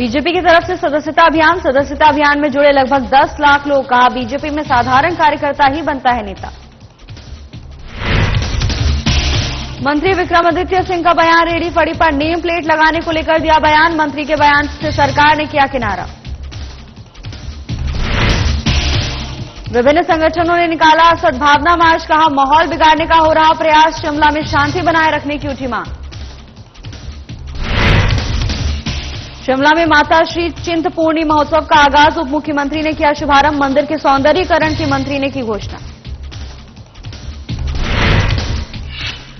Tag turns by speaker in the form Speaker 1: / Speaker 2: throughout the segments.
Speaker 1: BJP की तरफ से सदस्यता अभियान में जुड़े लगभग 10 लाख लोग। कहा, बीजेपी में साधारण कार्यकर्ता ही बनता है नेता। मंत्री विक्रमादित्य सिंह का बयान, रेहड़ी फड़ी पर नेम प्लेट लगाने को लेकर दिया बयान। मंत्री के बयान से सरकार ने किया किनारा। विभिन्न संगठनों ने निकाला सद्भावना मार्च। कहा, माहौल बिगाड़ने का हो रहा प्रयास। शिमला में शांति बनाए रखने की उठी मांग। शिमला में माता श्री चिंतपूर्णी महोत्सव का आगाज। उप मुख्यमंत्री ने किया शुभारंभ। मंदिर के सौंदर्यीकरण की मंत्री ने की घोषणा।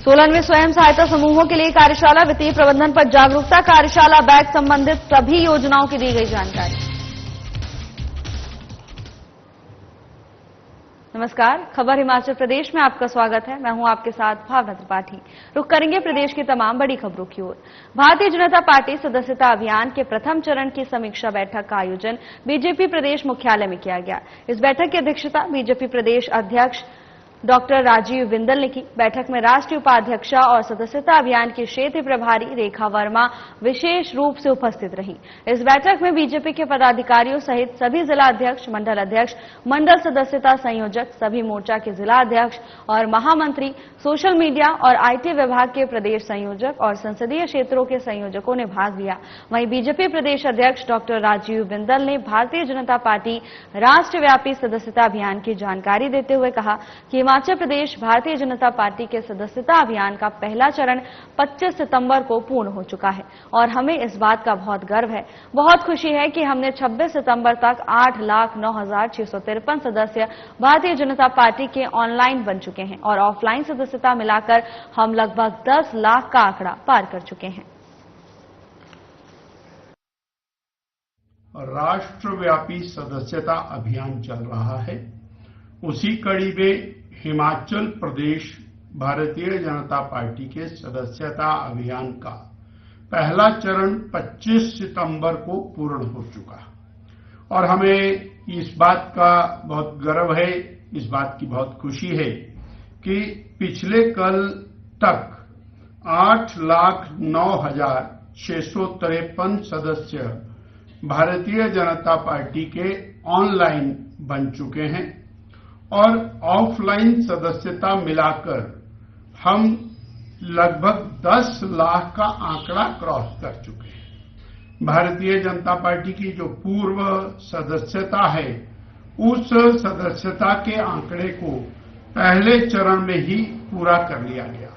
Speaker 1: 16वें स्वयं सहायता समूहों के लिए कार्यशाला, वित्तीय प्रबंधन पर जागरूकता कार्यशाला। बैंक संबंधित सभी योजनाओं की दी गई जानकारी। नमस्कार, खबर हिमाचल प्रदेश में आपका स्वागत है। मैं हूं आपके साथ भावना त्रिपाठी। रुख करेंगे प्रदेश की तमाम बड़ी खबरों की ओर। भारतीय जनता पार्टी सदस्यता अभियान के प्रथम चरण की समीक्षा बैठक का आयोजन बीजेपी प्रदेश मुख्यालय में किया गया। इस बैठक की अध्यक्षता बीजेपी प्रदेश अध्यक्ष डॉक्टर राजीव बिंदल ने की। बैठक में राष्ट्रीय उपाध्यक्षा और सदस्यता अभियान की क्षेत्रीय प्रभारी रेखा वर्मा विशेष रूप से उपस्थित रहीं। इस बैठक में बीजेपी के पदाधिकारियों सहित सभी जिला अध्यक्ष, मंडल अध्यक्ष, मंडल सदस्यता संयोजक, सभी मोर्चा के जिला अध्यक्ष और महामंत्री, सोशल मीडिया और आईटी विभाग के प्रदेश संयोजक और संसदीय क्षेत्रों के संयोजकों ने भाग लिया। वहीं बीजेपी प्रदेश अध्यक्ष डॉक्टर राजीव बिंदल ने भारतीय जनता पार्टी राष्ट्रव्यापी सदस्यता अभियान की जानकारी देते हुए कहा कि हिमाचल प्रदेश भारतीय जनता पार्टी के सदस्यता अभियान का पहला चरण 25 सितंबर को पूर्ण हो चुका है और हमें इस बात का बहुत गर्व है, बहुत खुशी है कि हमने 26 सितंबर तक 8,09,653 सदस्य भारतीय जनता पार्टी के ऑनलाइन बन चुके हैं और ऑफलाइन सदस्यता मिलाकर हम लगभग 10 लाख का आंकड़ा पार कर चुके हैं।
Speaker 2: राष्ट्रव्यापी सदस्यता अभियान चल रहा है। उसी कड़ी में हिमाचल प्रदेश भारतीय जनता पार्टी के सदस्यता अभियान का पहला चरण 25 सितंबर को पूर्ण हो चुका और हमें इस बात का बहुत गर्व है, इस बात की बहुत खुशी है कि पिछले कल तक 8,09,653 सदस्य भारतीय जनता पार्टी के ऑनलाइन बन चुके हैं और ऑफलाइन सदस्यता मिलाकर हम लगभग 10 लाख का आंकड़ा क्रॉस कर चुके हैं। भारतीय जनता पार्टी की जो पूर्व सदस्यता है, उस सदस्यता के आंकड़े को पहले चरण में ही पूरा कर लिया गया।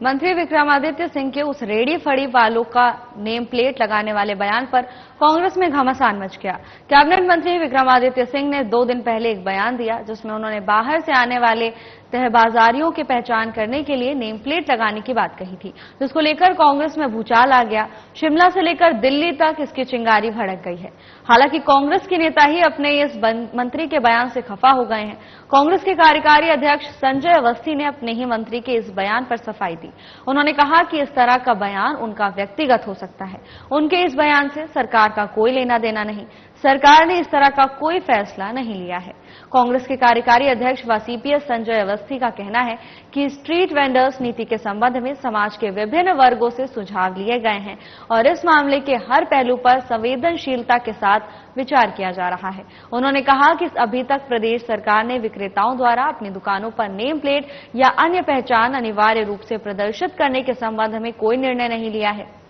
Speaker 1: मंत्री विक्रमादित्य सिंह के उस रेहड़ी फड़ी वालों का नेम प्लेट लगाने वाले बयान पर कांग्रेस में घमासान मच गया। कैबिनेट मंत्री विक्रमादित्य सिंह ने 2 दिन पहले एक बयान दिया जिसमें उन्होंने बाहर से आने वाले तहबाजारियों की पहचान करने के लिए नेम प्लेट लगाने की बात कही थी, जिसको लेकर कांग्रेस में भूचाल आ गया। शिमला से लेकर दिल्ली तक इसकी चिंगारी भड़क गई है। हालांकि कांग्रेस के नेता ही अपने इस मंत्री के बयान से खफा हो गए हैं। कांग्रेस के कार्यकारी अध्यक्ष संजय अवस्थी ने अपने ही मंत्री के इस बयान पर सफाई दी। उन्होंने कहा कि इस तरह का बयान उनका व्यक्तिगत हो सकता है, उनके इस बयान से सरकार का कोई लेना देना नहीं, सरकार ने इस तरह का कोई फैसला नहीं लिया है। कांग्रेस के कार्यकारी अध्यक्ष व सीपीएस संजय अवस्थी का कहना है कि स्ट्रीट वेंडर्स नीति के संबंध में समाज के विभिन्न वर्गों से सुझाव लिए गए हैं और इस मामले के हर पहलू पर संवेदनशीलता के साथ विचार किया जा रहा है। उन्होंने कहा कि अभी तक प्रदेश सरकार ने विक्रेताओं द्वारा अपनी दुकानों पर नेम प्लेट या अन्य पहचान अनिवार्य रूप से प्रदर्शित करने के संबंध में कोई निर्णय नहीं लिया है।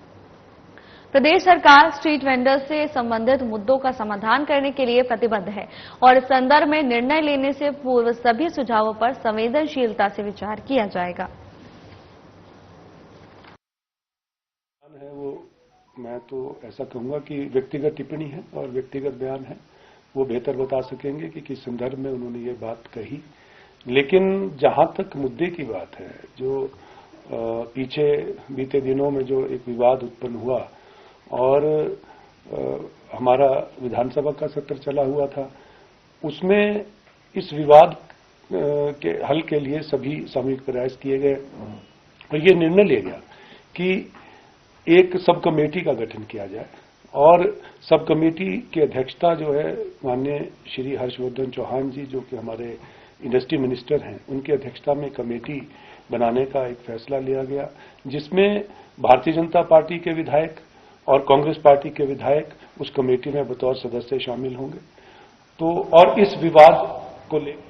Speaker 1: प्रदेश सरकार स्ट्रीट वेंडर्स से संबंधित मुद्दों का समाधान करने के लिए प्रतिबद्ध है और इस संदर्भ में निर्णय लेने से पूर्व सभी सुझावों पर संवेदनशीलता से विचार किया जाएगा।
Speaker 3: वो मैं तो ऐसा कहूंगा कि व्यक्तिगत टिप्पणी है और व्यक्तिगत बयान है, वो बेहतर बता सकेंगे कि किस संदर्भ में उन्होंने ये बात कही। लेकिन जहां तक मुद्दे की बात है, जो पीछे बीते दिनों में जो एक विवाद उत्पन्न हुआ और हमारा विधानसभा का सत्र चला हुआ था, उसमें इस विवाद के हल के लिए सभी सामूहिक प्रयास किए गए और ये निर्णय लिया गया कि एक सब कमेटी का गठन किया जाए और सब कमेटी की अध्यक्षता जो है माननीय श्री हर्षवर्धन चौहान जी, जो कि हमारे इंडस्ट्री मिनिस्टर हैं, उनकी अध्यक्षता में कमेटी बनाने का एक फैसला लिया गया, जिसमें भारतीय जनता पार्टी के विधायक और कांग्रेस पार्टी के विधायक उस कमेटी में बतौर सदस्य शामिल होंगे। तो और इस विवाद को लेकर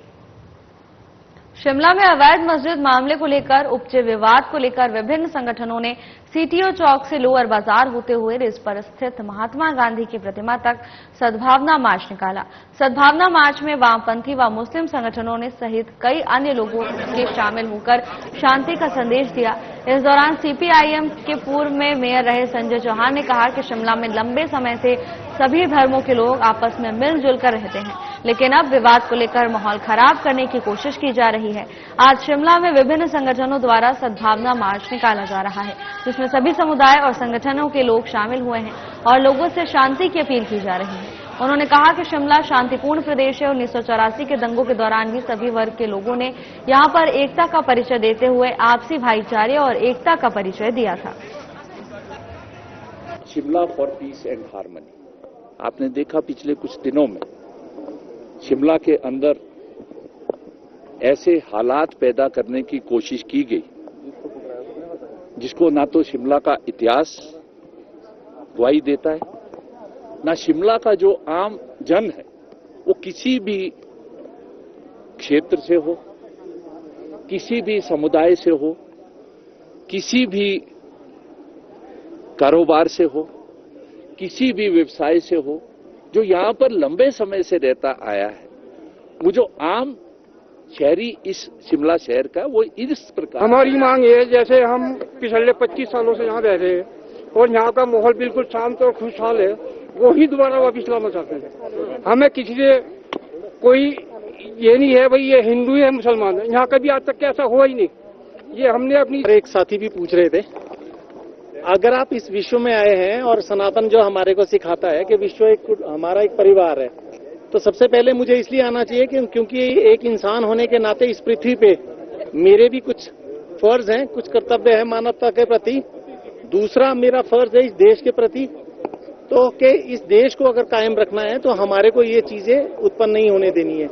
Speaker 1: शिमला में अवैध मस्जिद मामले को लेकर उपजे विवाद को लेकर विभिन्न संगठनों ने सीटीओ चौक से लोअर बाजार होते हुए रिज पर स्थित महात्मा गांधी की प्रतिमा तक सद्भावना मार्च निकाला। सद्भावना मार्च में वामपंथी व मुस्लिम संगठनों ने सहित कई अन्य लोगों के शामिल होकर शांति का संदेश दिया। इस दौरान सीपीआईएम के पूर्व में मेयर रहे संजय चौहान ने कहा कि शिमला में लंबे समय से सभी धर्मों के लोग आपस में मिलजुल कर रहते हैं, लेकिन अब विवाद को लेकर माहौल खराब करने की कोशिश की जा रही है। आज शिमला में विभिन्न संगठनों द्वारा सद्भावना मार्च निकाला जा रहा है, जिसमें सभी समुदाय और संगठनों के लोग शामिल हुए हैं और लोगों से शांति की अपील की जा रही है। उन्होंने कहा कि शिमला शांतिपूर्ण प्रदेश है। 1984 के दंगों के दौरान भी सभी वर्ग के लोगों ने यहां पर एकता का परिचय देते हुए आपसी भाईचारे और एकता का परिचय दिया था।
Speaker 4: Shimla for piece and harmony, आपने देखा पिछले कुछ दिनों में शिमला के अंदर ऐसे हालात पैदा करने की कोशिश की गई जिसको ना तो शिमला का इतिहास गवाही देता है, ना शिमला का जो आम जन है वो किसी भी क्षेत्र से हो, किसी भी समुदाय से हो, किसी भी कारोबार से हो, किसी भी व्यवसाय से हो, जो यहां पर लंबे समय से रहता आया है। वो जो आम शहरी इस शिमला शहर का वो इस प्रकार
Speaker 5: हमारी मांग है, जैसे हम पिछले 25 सालों से यहाँ रह रहे हैं और यहाँ का माहौल बिल्कुल शांत और खुशहाल है, वो ही दोबारा वापिस लाना चाहते हैं। हमें किसी से कोई ये नहीं है भाई ये हिंदू है मुसलमान है, यहाँ कभी आज तक ऐसा हुआ ही नहीं। ये हमने अपनी
Speaker 6: एक साथी भी पूछ रहे थे, अगर आप इस विश्व में आए हैं और सनातन जो हमारे को सिखाता है कि विश्व हमारा एक परिवार है, तो सबसे पहले मुझे इसलिए आना चाहिए कि क्योंकि एक इंसान होने के नाते इस पृथ्वी पे मेरे भी कुछ फर्ज हैं, कुछ कर्तव्य है मानवता के प्रति। दूसरा मेरा फर्ज है इस देश के प्रति, तो कि इस देश को अगर कायम रखना है तो हमारे को ये चीजें उत्पन्न नहीं होने देनी है।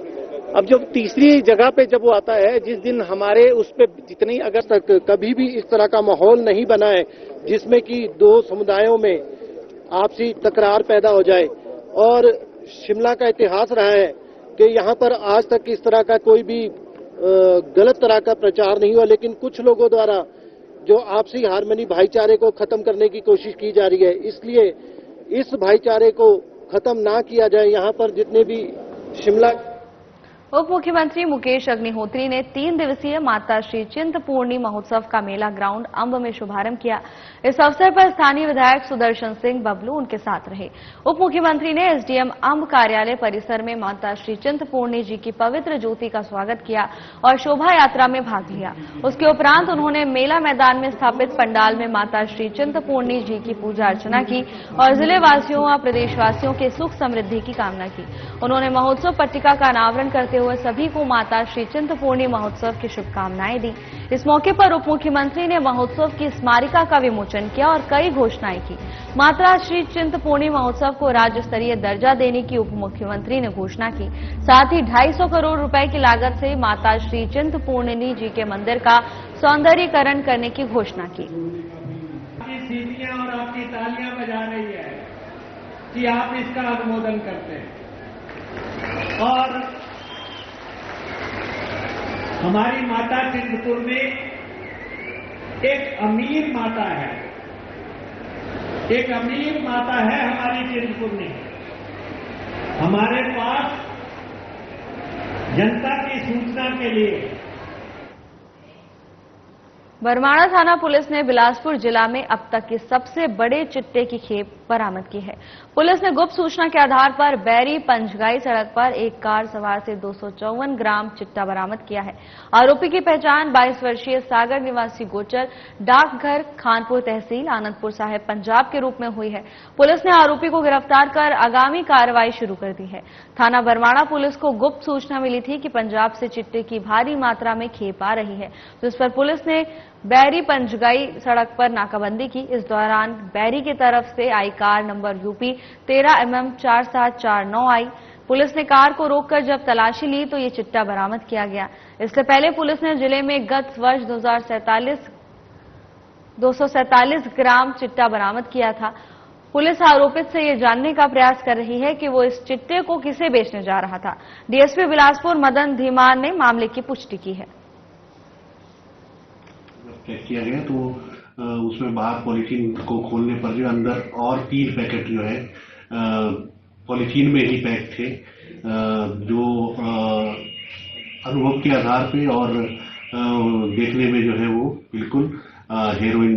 Speaker 6: अब जब तीसरी जगह पे जब वो आता है, जिस दिन हमारे उस पे जितनी अगर तक कभी भी इस तरह का माहौल नहीं बना है जिसमें कि दो समुदायों में आपसी तकरार पैदा हो जाए, और शिमला का इतिहास रहा है कि यहाँ पर आज तक इस तरह का कोई भी गलत तरह का प्रचार नहीं हुआ, लेकिन कुछ लोगों द्वारा जो आपसी हार्मनी भाईचारे को खत्म करने की कोशिश की जा रही है, इसलिए इस भाईचारे को खत्म ना किया जाए। यहाँ पर जितने भी शिमला
Speaker 1: उप मुख्यमंत्री मुकेश अग्निहोत्री ने 3 दिवसीय माता श्री चिंतपूर्णी महोत्सव का मेला ग्राउंड अंब में शुभारंभ किया। इस अवसर पर स्थानीय विधायक सुदर्शन सिंह बबलू उनके साथ रहे। उप मुख्यमंत्री ने एसडीएम अंब कार्यालय परिसर में माता श्री चिंतपूर्णी जी की पवित्र ज्योति का स्वागत किया और शोभा यात्रा में भाग लिया। उसके उपरांत उन्होंने मेला मैदान में स्थापित पंडाल में माता श्री चिंतपूर्णी जी की पूजा अर्चना की और जिले वासियों व प्रदेशवासियों के सुख समृद्धि की कामना की। उन्होंने महोत्सव पट्टिका का अनावरण करते हुए सभी को माता श्री चिंतपूर्णी महोत्सव की शुभकामनाएं दी। इस मौके पर उप मुख्यमंत्री ने महोत्सव की स्मारिका का विमोचन किया और कई घोषणाएं की। माता श्री चिंतपूर्णी महोत्सव को राज्य स्तरीय दर्जा देने की उप मुख्यमंत्री ने घोषणा की। साथ ही 250 करोड़ रुपए की लागत से माता श्री चिंतपूर्णी जी के मंदिर का सौंदर्यीकरण करने की घोषणा की।
Speaker 7: आपकी सीटियां और आपकी तालियां बजा रही है कि आप इसका अनुमोदन करते हैं। और हमारी माता चिंतपूर्णी एक अमीर माता है, एक अमीर माता है हमारी चिंतपूर्णी। हमारे पास जनता की सूचना के लिए
Speaker 1: बरमाणा थाना पुलिस ने बिलासपुर जिला में अब तक की सबसे बड़े चिट्टे की खेप बरामद की है। पुलिस ने गुप्त सूचना के आधार पर बैरी पंचगाई सड़क पर एक कार सवार से 254 ग्राम चिट्टा बरामद किया है। आरोपी की पहचान 22 वर्षीय सागर निवासी गोचर डाकघर खानपुर तहसील आनंदपुर साहिब पंजाब के रूप में हुई है। पुलिस ने आरोपी को गिरफ्तार कर आगामी कार्रवाई शुरू कर दी है। थाना बरमाणा पुलिस को गुप्त सूचना मिली थी कि पंजाब से चिट्टे की भारी मात्रा में खेप आ रही है, जिस पर पुलिस ने बैरी पंचगाई सड़क पर नाकाबंदी की। इस दौरान बैरी की तरफ से आई कार नंबर यूपी 13mm 4749 आई। पुलिस ने कार को रोककर जब तलाशी ली तो ये चिट्टा बरामद किया गया। इससे पहले पुलिस ने जिले में गत वर्ष 247 ग्राम चिट्टा बरामद किया था। पुलिस आरोपित से ये जानने का प्रयास कर रही है कि वो इस चिट्टे को किसे बेचने जा रहा था। डीएसपी बिलासपुर मदन धीमान ने मामले की पुष्टि की है।
Speaker 8: चेक किया गया तो उसमें बाहर पॉलीथीन को खोलने पर जो अंदर और 3 पैकेट जो है पॉलीथीन में ही पैक थे, जो अनुभव के आधार पे और देखने में जो है वो बिल्कुल हेरोइन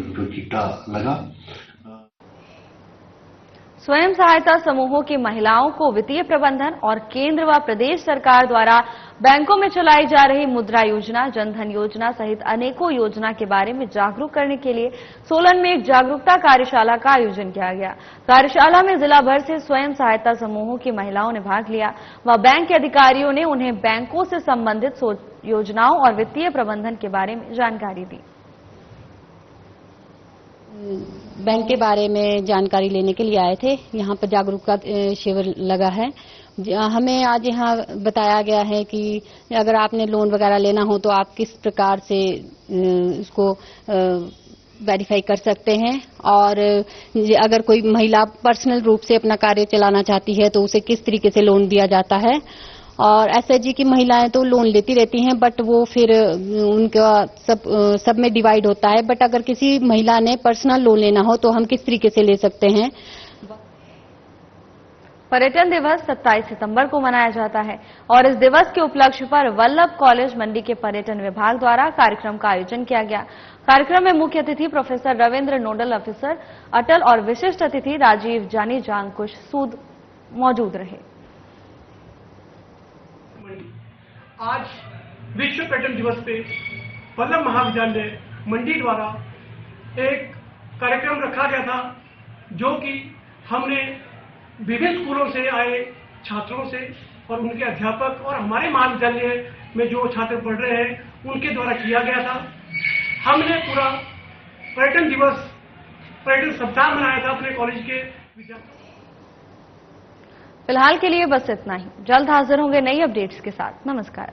Speaker 8: जो चिट्टा लगा।
Speaker 1: स्वयं सहायता समूहों की महिलाओं को वित्तीय प्रबंधन और केंद्र व प्रदेश सरकार द्वारा बैंकों में चलाई जा रही मुद्रा योजना, जनधन योजना सहित अनेकों योजना के बारे में जागरूक करने के लिए सोलन में एक जागरूकता कार्यशाला का आयोजन किया गया। कार्यशाला में जिला भर से स्वयं सहायता समूहों की महिलाओं ने भाग लिया व बैंक के अधिकारियों ने उन्हें बैंकों से संबंधित योजनाओं और वित्तीय प्रबंधन के बारे में जानकारी दी।
Speaker 9: बैंक के बारे में जानकारी लेने के लिए आए थे। यहाँ पर जागरूकता शिविर लगा है। हमें आज यहाँ बताया गया है कि अगर आपने लोन वगैरह लेना हो तो आप किस प्रकार से उसको वेरीफाई कर सकते हैं, और अगर कोई महिला पर्सनल रूप से अपना कार्य चलाना चाहती है तो उसे किस तरीके से लोन दिया जाता है। और एसएचजी की महिलाएं तो लोन लेती रहती हैं, बट वो फिर उनका सब में डिवाइड होता है। बट अगर किसी महिला ने पर्सनल लोन लेना हो तो हम किस तरीके से ले सकते हैं।
Speaker 1: पर्यटन दिवस 27 सितंबर को मनाया जाता है और इस दिवस के उपलक्ष्य पर वल्लभ कॉलेज मंडी के पर्यटन विभाग द्वारा कार्यक्रम का आयोजन किया गया। कार्यक्रम में मुख्य अतिथि प्रोफेसर रविंद्र, नोडल ऑफिसर अटल और विशिष्ट अतिथि राजीव जानी जांकुश सूद मौजूद रहे।
Speaker 10: आज विश्व पर्यटन दिवस पे वल्लभ महाविद्यालय मंडी द्वारा एक कार्यक्रम रखा गया था, जो कि हमने विभिन्न स्कूलों से आए छात्रों से और उनके अध्यापक और हमारे महाविद्यालय में जो छात्र पढ़ रहे हैं उनके द्वारा किया गया था। हमने पूरा पर्यटन दिवस, पर्यटन सप्ताह मनाया था अपने कॉलेज के विद्यार्थियों।
Speaker 1: फिलहाल के लिए बस इतना ही। जल्द हाजिर होंगे नई अपडेट्स के साथ। नमस्कार।